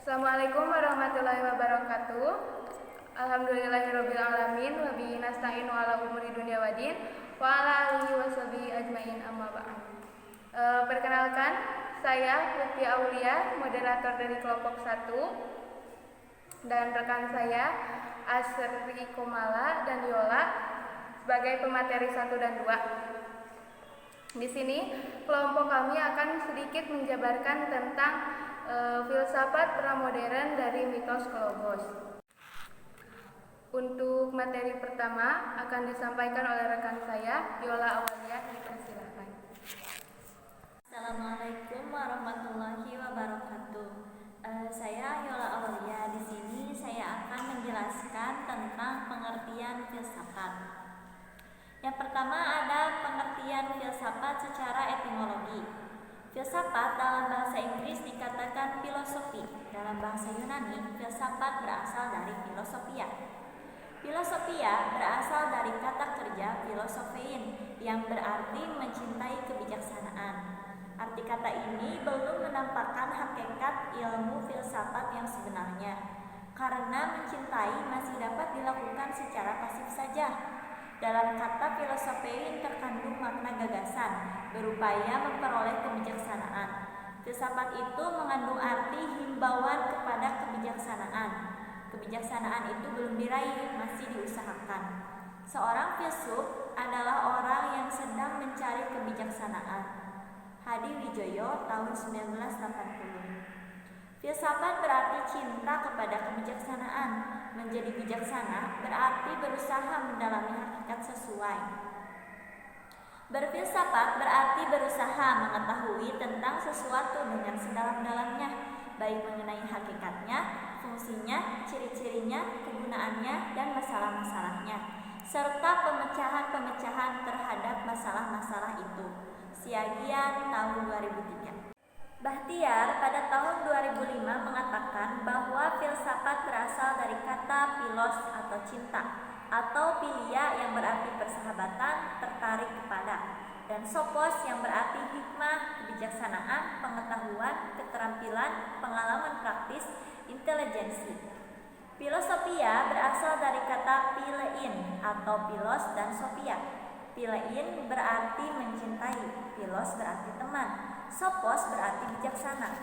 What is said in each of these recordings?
Assalamualaikum warahmatullahi wabarakatuh. Alhamdulillahirrabbilalamin. Wa bihi nasta'inu ala umuri dunya waddin. Wa ala alihi washabihi ajmain amma ba'd. Perkenalkan, saya Lutfi Aulia, moderator dari kelompok 1, dan rekan saya Asri Komala dan Yola sebagai pemateri 1 dan 2. Di sini kelompok kami akan sedikit menjabarkan tentang filsafat pramodern dari mitos ke logos. Untuk materi pertama akan disampaikan oleh rekan saya Yola Aulia. Silakan. Assalamualaikum warahmatullahi wabarakatuh. Saya Yola Aulia. Di sini saya akan menjelaskan tentang pengertian filsafat. Yang pertama ada pengertian filsafat secara etimologi. Filsafat dalam bahasa Inggris dikatakan filosofi. Dalam bahasa Yunani, filsafat berasal dari filosofia. Filosofia berasal dari kata kerja filosofein yang berarti mencintai kebijaksanaan. Arti kata ini belum menampakkan hakikat ilmu filsafat yang sebenarnya, karena mencintai masih dapat dilakukan secara pasif saja. Dalam kata filosofein terkandung makna gagasan, berupaya memperoleh kebijaksanaan. Filsafat itu mengandung arti himbauan kepada kebijaksanaan. Kebijaksanaan itu belum diraih, masih diusahakan. Seorang filsuf adalah orang yang sedang mencari kebijaksanaan. Hadi Wijoyo, tahun 1980. Filsafat berarti cinta kepada kebijaksanaan. Menjadi bijaksana berarti berusaha mendalami hakikat sesuai. Berfilsafat berarti berusaha mengetahui tentang sesuatu dengan sedalam-dalamnya, baik mengenai hakikatnya, fungsinya, ciri-cirinya, kegunaannya, dan masalah-masalahnya, serta pemecahan-pemecahan terhadap masalah-masalah itu. Siagian, tahun 2003. Bahtiar pada tahun 2005 mengatakan bahwa filsafat berasal dari kata philos atau cinta, atau philia yang berarti persahabatan, tertarik kepada, dan sophos yang berarti hikmah, kebijaksanaan, pengetahuan, keterampilan, pengalaman praktis, intelijensi. Filosofia berasal dari kata philein atau philos dan sophia. Philein berarti mencintai, philos berarti teman, sophos berarti bijaksana,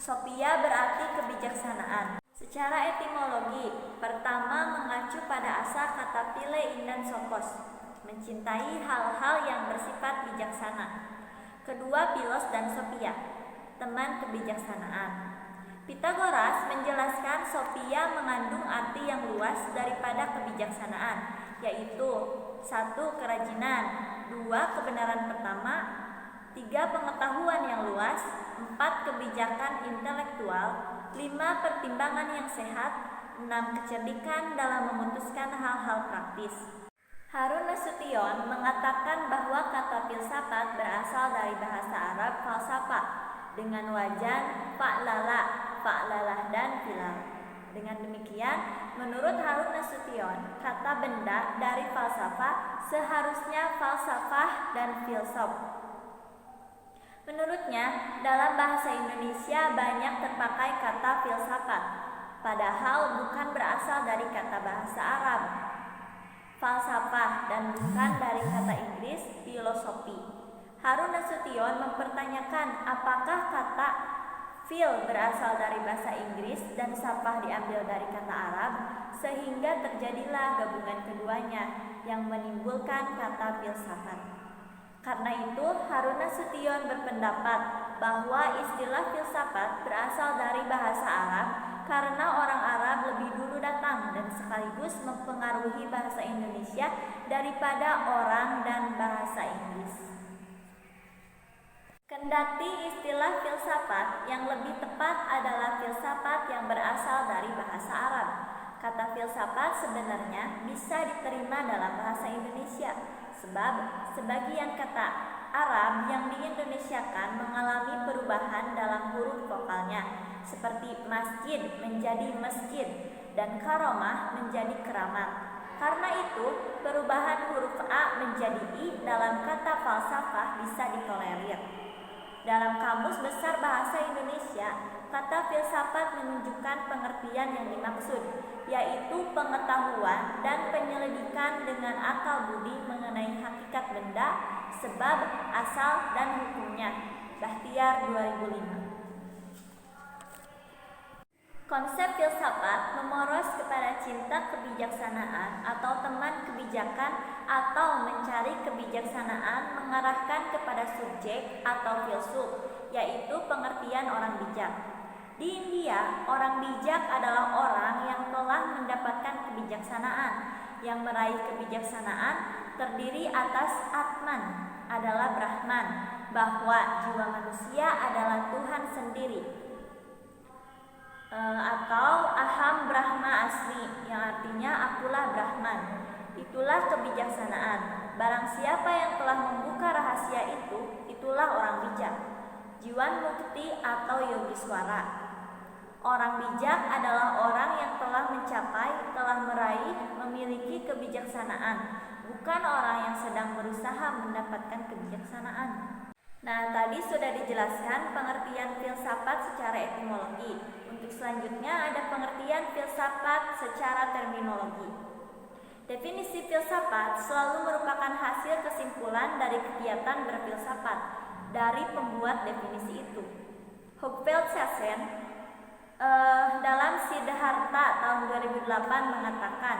sophia berarti kebijaksanaan. Secara etimologi, pertama mengacu pada asal kata philein dan sophos, mencintai hal-hal yang bersifat bijaksana. Kedua, philos dan sophia, teman kebijaksanaan. Pitagoras menjelaskan sophia mengandung arti yang luas daripada kebijaksanaan, yaitu 1. Kerajinan, 2. Kebenaran pertama, 3. Pengetahuan yang luas, 4. Kebijakan intelektual, 5. Pertimbangan yang sehat, 6. Kecerdikan dalam memutuskan hal-hal praktis. Harun Nasution mengatakan bahwa kata filsafat berasal dari bahasa Arab falsafah dengan wajan, fa'lala, fa'lalah, dan filal. Dengan demikian, menurut Harun Nasution, kata benda dari falsafah seharusnya falsafah dan filsuf. Menurutnya, dalam bahasa Indonesia banyak terpakai kata filsafat, padahal bukan berasal dari kata bahasa Arab falsafah dan bukan dari kata Inggris filosofi. Harun Nasution mempertanyakan apakah kata fil berasal dari bahasa Inggris dan safah diambil dari kata Arab, sehingga terjadilah gabungan keduanya yang menimbulkan kata filsafat. Karena itu, Harun Nasution berpendapat bahwa istilah filsafat berasal dari bahasa Arab karena orang Arab lebih dulu datang dan sekaligus mempengaruhi bahasa Indonesia daripada orang dan bahasa Inggris. Kendati istilah filsafat yang lebih tepat adalah filsafat yang berasal dari bahasa Arab, kata filsafat sebenarnya bisa diterima dalam bahasa Indonesia, sebab sebagian kata Arab yang diindonesiakan mengalami perubahan dalam huruf vokalnya, seperti masjid menjadi mesjid dan karomah menjadi keramat. Karena itu, perubahan huruf A menjadi I dalam kata falsafah bisa ditolerir. Dalam Kamus Besar Bahasa Indonesia, kata filsafat menunjukkan pengertian yang dimaksud, yaitu pengetahuan dan penyelidikan dengan akal budi mengenai hakikat benda, sebab, asal, dan hukumnya. Bahtiar 2005. Konsep filsafat memoros kepada cinta kebijaksanaan atau teman kebijakan atau mencari kebijaksanaan mengarahkan kepada subjek atau filsuf, yaitu pengertian orang bijak. Di India, orang bijak adalah orang yang telah mendapatkan kebijaksanaan. Yang meraih kebijaksanaan terdiri atas Atman, adalah Brahman, bahwa jiwa manusia adalah Tuhan sendiri, atau Aham Brahma Asmi, yang artinya akulah Brahman. Itulah kebijaksanaan. Barang siapa yang telah membuka rahasia itu, itulah orang bijak. Jiwan Mukti atau Yogiswara. Orang bijak adalah orang yang telah mencapai, telah meraih, memiliki kebijaksanaan, bukan orang yang sedang berusaha mendapatkan kebijaksanaan. Nah, tadi sudah dijelaskan pengertian filsafat secara etimologi. Untuk selanjutnya ada pengertian filsafat secara terminologi. Definisi filsafat selalu merupakan hasil kesimpulan dari kegiatan berfilsafat dari pembuat definisi itu. Hugveldt-Sassen dalam Siddhartha tahun 2008 mengatakan,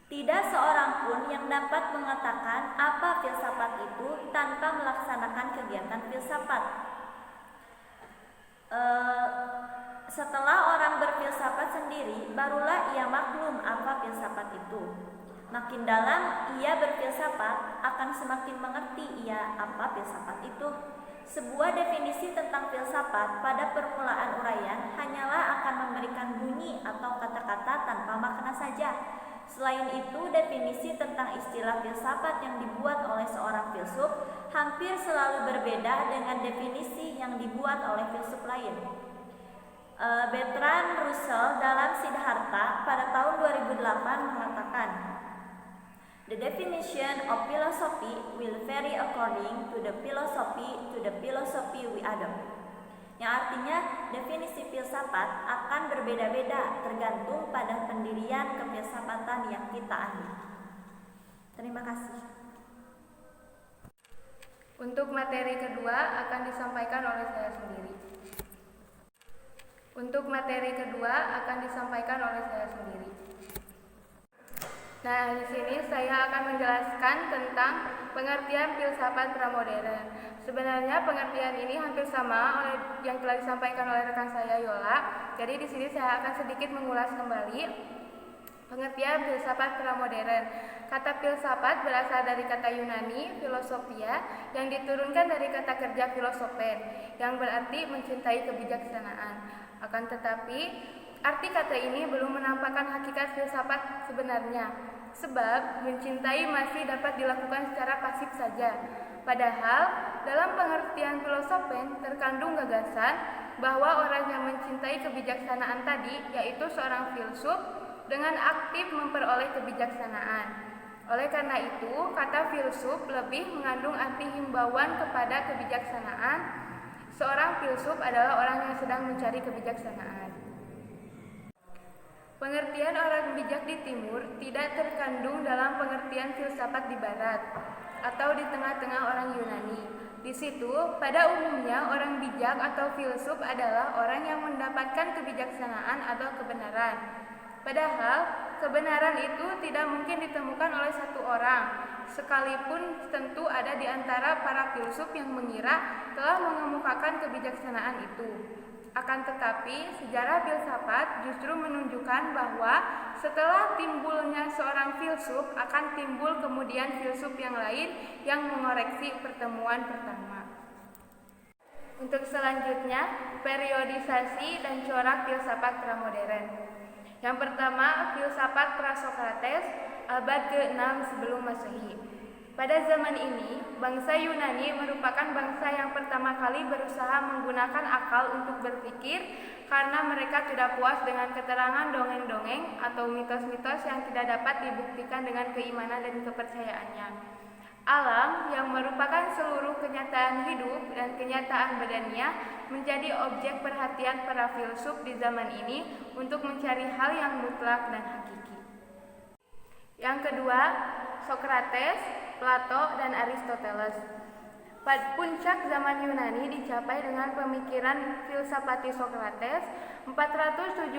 tidak seorang pun yang dapat mengatakan apa filsafat itu tanpa melaksanakan kegiatan filsafat. Setelah orang berfilsafat sendiri, barulah ia maklum apa filsafat itu. Makin dalam ia berfilsafat, akan semakin mengerti ia apa filsafat itu. Sebuah definisi tentang filsafat pada permulaan uraian hanyalah akan memberikan bunyi atau kata-kata tanpa makna saja. Selain itu, definisi tentang istilah filsafat yang dibuat oleh seorang filsuf hampir selalu berbeda dengan definisi yang dibuat oleh filsuf lain. Bertrand Russell dalam Siddhartha pada tahun 2008 mengatakan, "The definition of philosophy will vary according to the philosophy we adopt." Yang artinya definisi filsafat akan berbeda-beda tergantung pada pendirian kefilsafatan yang kita anut. Terima kasih. Untuk materi kedua akan disampaikan oleh saya sendiri. Nah, di sini saya akan menjelaskan tentang pengertian filsafat pramodern. Sebenarnya pengertian ini hampir sama oleh yang telah disampaikan oleh rekan saya Yola. Jadi di sini saya akan sedikit mengulas kembali pengertian filsafat pramodern. Kata filsafat berasal dari kata Yunani philosophia yang diturunkan dari kata kerja filosofen yang berarti mencintai kebijaksanaan. Akan tetapi, arti kata ini belum menampakkan hakikat filsafat sebenarnya, sebab mencintai masih dapat dilakukan secara pasif saja. Padahal, dalam pengertian filosofen terkandung gagasan bahwa orang yang mencintai kebijaksanaan tadi, yaitu seorang filsuf, dengan aktif memperoleh kebijaksanaan. Oleh karena itu, kata filsuf lebih mengandung arti himbauan kepada kebijaksanaan. Seorang filsuf adalah orang yang sedang mencari kebijaksanaan. Pengertian orang bijak di timur tidak terkandung dalam pengertian filsafat di barat atau di tengah-tengah orang Yunani. Di situ, pada umumnya orang bijak atau filsuf adalah orang yang mendapatkan kebijaksanaan atau kebenaran. Padahal, kebenaran itu tidak mungkin ditemukan oleh satu orang, sekalipun tentu ada di antara para filsuf yang mengira telah mengemukakan kebijaksanaan itu. Akan tetapi, sejarah filsafat justru menunjukkan bahwa setelah timbulnya seorang filsuf akan timbul kemudian filsuf yang lain yang mengoreksi pertemuan pertama. Untuk selanjutnya, periodisasi dan corak filsafat pramodern. Yang pertama, filsafat Prasokrates, abad ke-6 sebelum Masehi. Pada zaman ini, bangsa Yunani merupakan bangsa yang pertama kali berusaha menggunakan akal untuk berpikir karena mereka tidak puas dengan keterangan dongeng-dongeng atau mitos-mitos yang tidak dapat dibuktikan dengan keimanan dan kepercayaannya. Alam yang merupakan seluruh kenyataan hidup dan kenyataan badania menjadi objek perhatian para filsuf di zaman ini untuk mencari hal yang mutlak dan hakiki. Yang kedua, Sokrates, Plato, dan Aristoteles. Puncak zaman Yunani dicapai dengan pemikiran filsafati Sokrates 470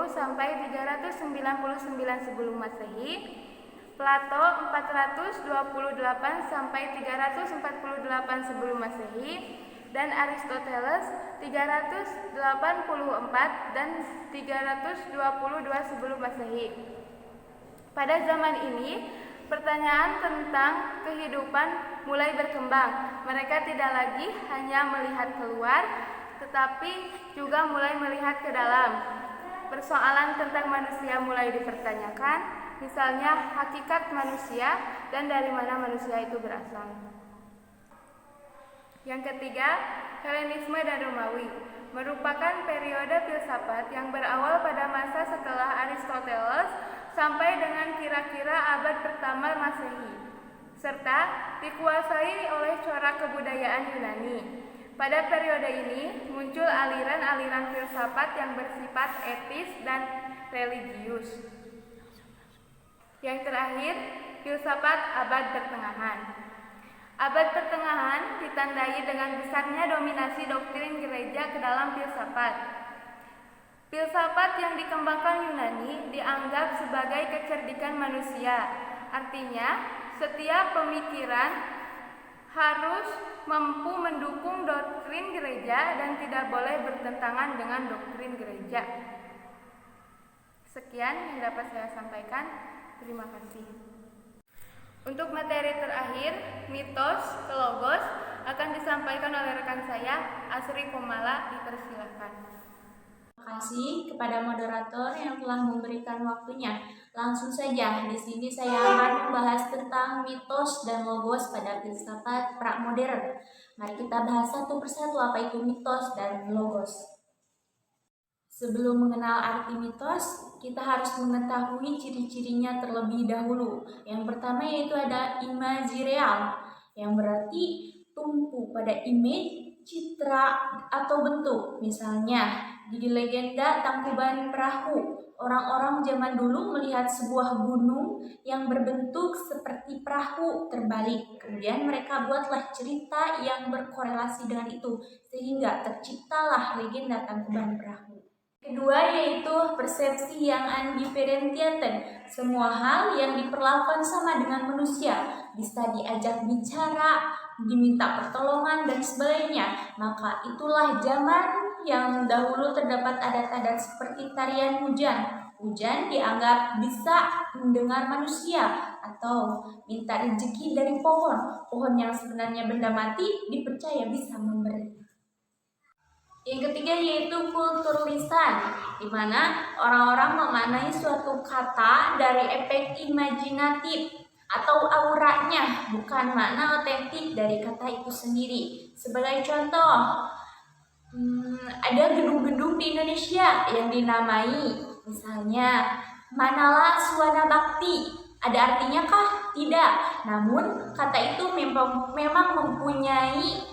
sampai 399 sebelum Masehi, Plato 428 sampai 348 sebelum Masehi, dan Aristoteles 384 dan 322 sebelum Masehi. Pada zaman ini, pertanyaan tentang kehidupan mulai berkembang. Mereka tidak lagi hanya melihat keluar, tetapi juga mulai melihat ke dalam. Persoalan tentang manusia mulai dipertanyakan, misalnya hakikat manusia dan dari mana manusia itu berasal. Yang ketiga, Helenisme dan Romawi merupakan periode filsafat yang berawal pada masa setelah Aristoteles sampai dengan kira-kira abad pertama Masehi, serta dikuasai oleh corak kebudayaan Yunani. Pada periode ini muncul aliran-aliran filsafat yang bersifat etis dan religius. Yang terakhir, filsafat abad pertengahan. Abad pertengahan ditandai dengan besarnya dominasi doktrin gereja ke dalam filsafat. Filsafat yang dikembangkan Yunani dianggap sebagai kecerdikan manusia. Artinya, setiap pemikiran harus mampu mendukung doktrin gereja dan tidak boleh bertentangan dengan doktrin gereja. Sekian yang dapat saya sampaikan. Terima kasih. Untuk materi terakhir, mitos ke logos, akan disampaikan oleh rekan saya, Asri Komala. Dipersilakan. Terima kasih kepada moderator yang telah memberikan waktunya. Langsung saja, di sini saya akan membahas tentang mitos dan logos pada filsafat pra-modern. Mari kita bahas satu persatu apa itu mitos dan logos. Sebelum mengenal arti mitos, kita harus mengetahui ciri-cirinya terlebih dahulu. Yang pertama yaitu ada imaji real, yang berarti tumpu pada image, citra, atau bentuk. Misalnya, di legenda Tangkuban Perahu, orang-orang zaman dulu melihat sebuah gunung yang berbentuk seperti perahu terbalik. Kemudian mereka buatlah cerita yang berkorelasi dengan itu, sehingga terciptalah legenda Tangkuban Perahu. Kedua yaitu persepsi yang undifferentiated. Semua hal yang diperlakukan sama dengan manusia, bisa diajak bicara, diminta pertolongan dan sebagainya. Maka itulah zaman yang dahulu terdapat adat-adat seperti tarian hujan. Hujan dianggap bisa mendengar manusia atau minta rezeki dari pohon. Pohon yang sebenarnya benda mati dipercaya bisa memberi. Yang ketiga yaitu kultur lisan, di mana orang-orang memaknai suatu kata dari efek imajinatif atau auranya, bukan makna otentik dari kata itu sendiri. Sebagai contoh, ada gedung-gedung di Indonesia yang dinamai, misalnya Manala Swana Bakti. Ada artinya kah? Tidak. Namun kata itu memang mempunyai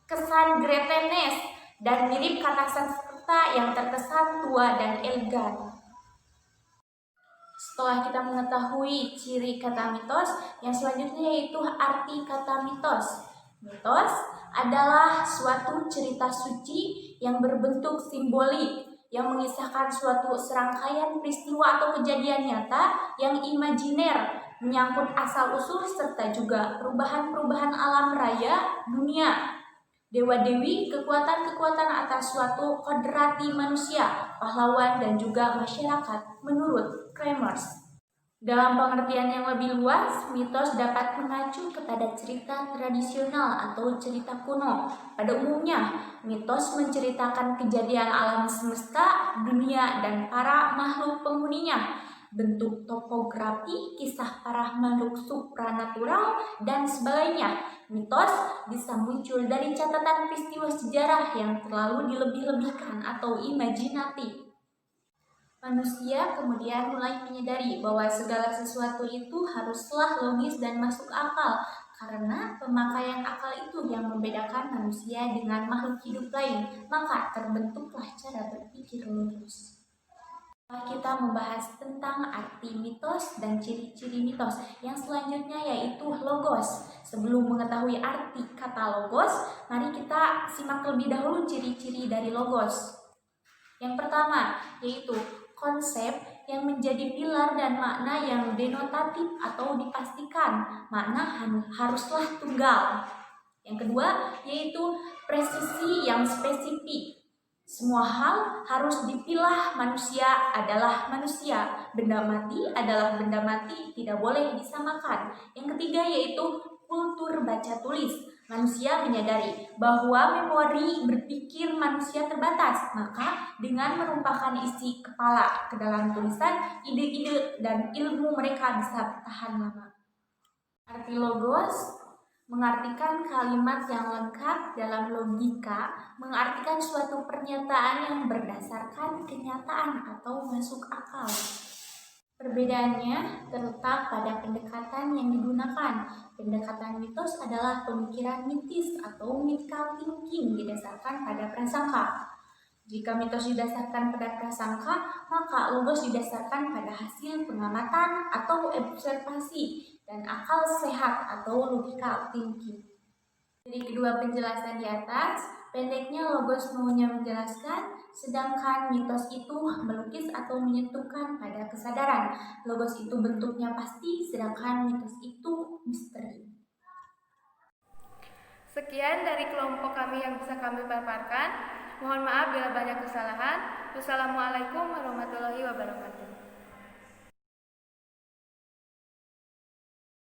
kesan gretenes dan mirip kata Sanskerta yang terkesan tua dan elegan. Setelah kita mengetahui ciri kata mitos, yang selanjutnya yaitu arti kata mitos. Mitos adalah suatu cerita suci yang berbentuk simbolik, yang mengisahkan suatu serangkaian peristiwa atau kejadian nyata yang imajiner, menyangkut asal-usul serta juga perubahan-perubahan alam raya dunia, dewa-dewi, kekuatan-kekuatan atas suatu kodrati manusia, pahlawan, dan juga masyarakat menurut Kramers. Dalam pengertian yang lebih luas, mitos dapat mengacu kepada cerita tradisional atau cerita kuno. Pada umumnya, mitos menceritakan kejadian alam semesta, dunia, dan para makhluk penghuninya. Bentuk topografi, kisah para makhluk supranatural, dan sebagainya. Mitos bisa muncul dari catatan peristiwa sejarah yang terlalu dilebih-lebihkan atau imajinatif. Manusia kemudian mulai menyadari bahwa segala sesuatu itu haruslah logis dan masuk akal, Karena pemakaian akal itu yang membedakan manusia dengan makhluk hidup lain, maka terbentuklah cara berpikir logos. Setelah kita membahas tentang arti mitos dan ciri-ciri mitos, yang selanjutnya yaitu logos. Sebelum mengetahui arti kata logos, mari kita simak terlebih dahulu ciri-ciri dari logos. Yang pertama yaitu konsep yang menjadi pilar dan makna yang denotatif atau dipastikan, makna haruslah tunggal. Yang kedua yaitu presisi yang spesifik. Semua hal harus dipilah, manusia adalah manusia, benda mati adalah benda mati, tidak boleh disamakan. Yang ketiga yaitu kultur baca tulis. Manusia menyadari bahwa memori berpikir manusia terbatas, maka dengan menumpahkan isi kepala ke dalam tulisan, ide-ide dan ilmu mereka bisa bertahan lama. Arti logos mengartikan kalimat yang lengkap dalam logika, mengartikan suatu pernyataan yang berdasarkan kenyataan atau masuk akal. Perbedaannya terletak pada pendekatan yang digunakan. Pendekatan mitos adalah pemikiran mitis atau mythical thinking didasarkan pada prasangka. Jika mitos didasarkan pada prasangka, maka logos didasarkan pada hasil pengamatan atau observasi dan akal sehat atau logical thinking. Dari kedua penjelasan di atas, pendeknya logos maunya menjelaskan, sedangkan mitos itu melukis atau menyentuhkan pada kesadaran. Logos itu bentuknya pasti, sedangkan mitos itu misteri. Sekian dari kelompok kami yang bisa kami paparkan. Mohon maaf bila banyak kesalahan. Wassalamualaikum warahmatullahi wabarakatuh.